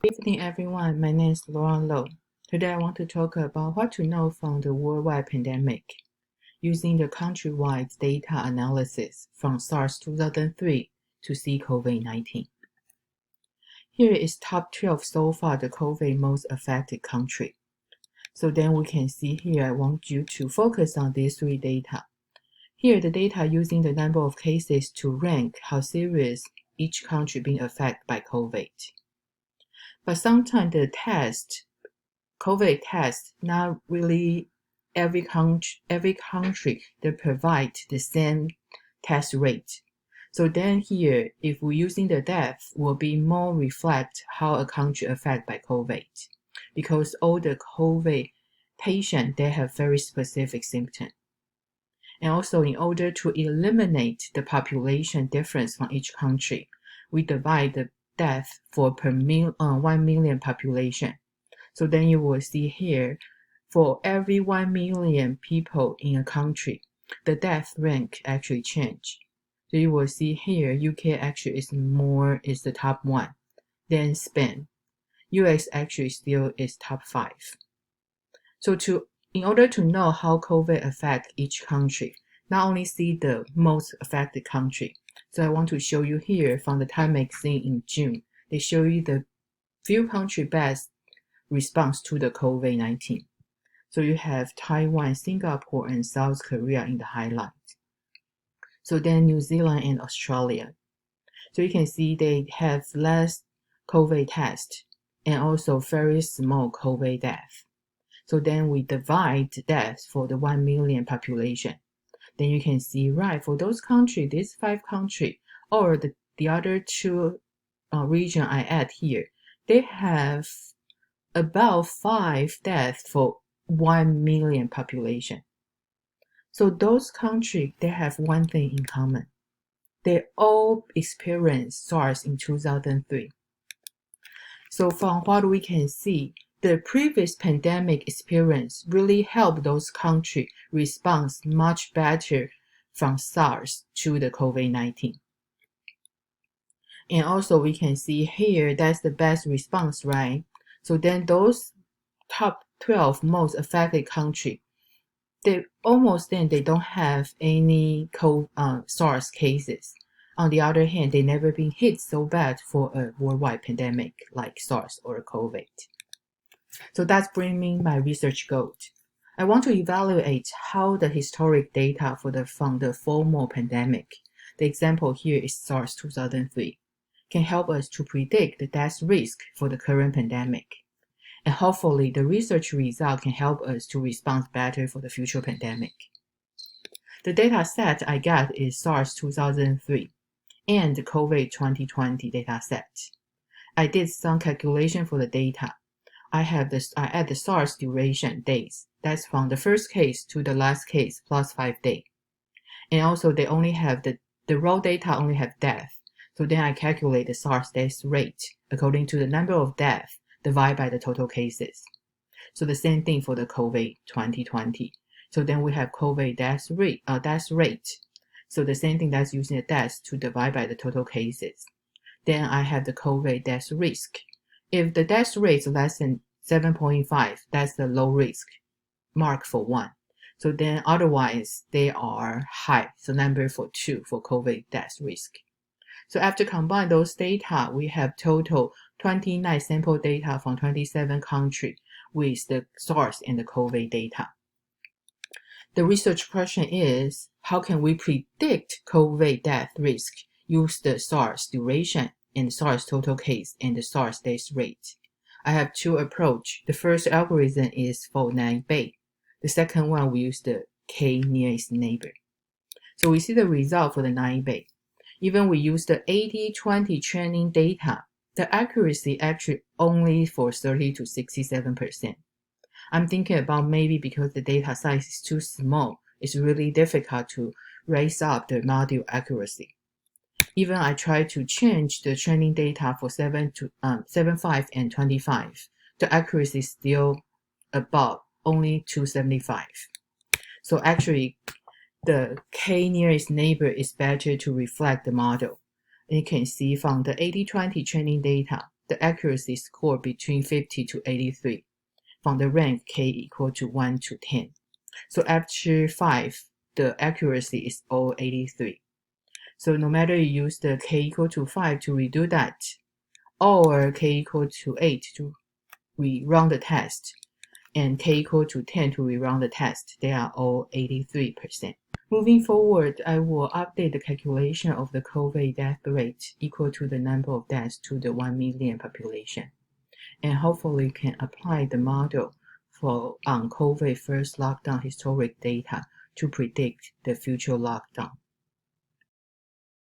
Good evening, everyone. My name is Lauren Low. Today, I want to talk about what to know from the worldwide pandemic using the countrywide data analysis from SARS 2003 to see COVID-19. Here is top 12 so far the COVID most affected country. So then we can see here, I want you to focus on these three data. Here, the data using the number of cases to rank how serious each country being affected by COVID. But sometimes the COVID test, not really every country that provide the same test rate. So then here, if we're using the death, will be more reflect how a country affected by COVID, because all the COVID patients, they have very specific symptoms. And also, in order to eliminate the population difference from each country, we divide the death for per 1 million population. So then you will see here, for every 1 million people in a country, the death rank actually change. So you will see here, UK actually is the top one, then Spain. US actually still is top 5. So in order to know how COVID affect each country, not only see the most affected country. So I want to show you here from the Time magazine in June. They show you the few country best response to the COVID-19. So you have Taiwan, Singapore, and South Korea in the highlight. So then New Zealand and Australia. So you can see they have less COVID test and also very small COVID death. So then we divide deaths for the 1 million population. Then you can see, right, for those countries, these 5 countries, or the other 2 region I add here, they have about 5 deaths for 1 million population. So those countries, they have one thing in common. They all experienced SARS in 2003. So from what we can see, the previous pandemic experience really helped those countries respond much better from SARS to the COVID-19. And also we can see here, that's the best response, right? So then those top 12 most affected countries, they don't have any SARS cases. On the other hand, they never been hit so bad for a worldwide pandemic like SARS or COVID. So that's bringing my research goal. I want to evaluate how the historic data from the former pandemic, the example here is SARS 2003, can help us to predict the death risk for the current pandemic. And hopefully the research result can help us to respond better for the future pandemic. The data set I got is SARS 2003 and the COVID 2020 data set. I did some calculation for the data. I add the SARS duration days. That's from the first case to the last case plus 5 days. And also they only have the raw data only have death. So then I calculate the SARS death rate according to the number of deaths divided by the total cases. So the same thing for the COVID 2020. So then we have COVID death rate. So the same thing, that's using the deaths to divide by the total cases. Then I have the COVID death risk. If the death rate is less than 7.5, that's the low risk mark for 1. So then otherwise they are high. So number for 2 for COVID death risk. So after combine those data, we have total 29 sample data from 27 countries with the SARS and the COVID data. The research question is, how can we predict COVID death risk? Use the SARS duration and SARS total case and the SARS death rate. I have 2 approaches. The first algorithm is for 9 Bay. The second one, we use the K nearest neighbor. So we see the result for the 9 Bay. Even we use the 80-20 training data, the accuracy actually only for 30 to 67%. I'm thinking about maybe because the data size is too small, it's really difficult to raise up the module accuracy. Even I try to change the training data for 7.5 and 25, the accuracy is still about only 275. So actually, the K nearest neighbor is better to reflect the model. And you can see from the 80-20 training data, the accuracy score between 50 to 83 from the rank k equal to 1 to 10. So after 5, the accuracy is all 83. So no matter you use the k equal to 5 to redo that, or k equal to 8 to rerun the test, and k equal to 10 to rerun the test, they are all 83%. Moving forward, I will update the calculation of the COVID death rate equal to the number of deaths to the 1 million population, and hopefully can apply the model on COVID first lockdown historic data to predict the future lockdown.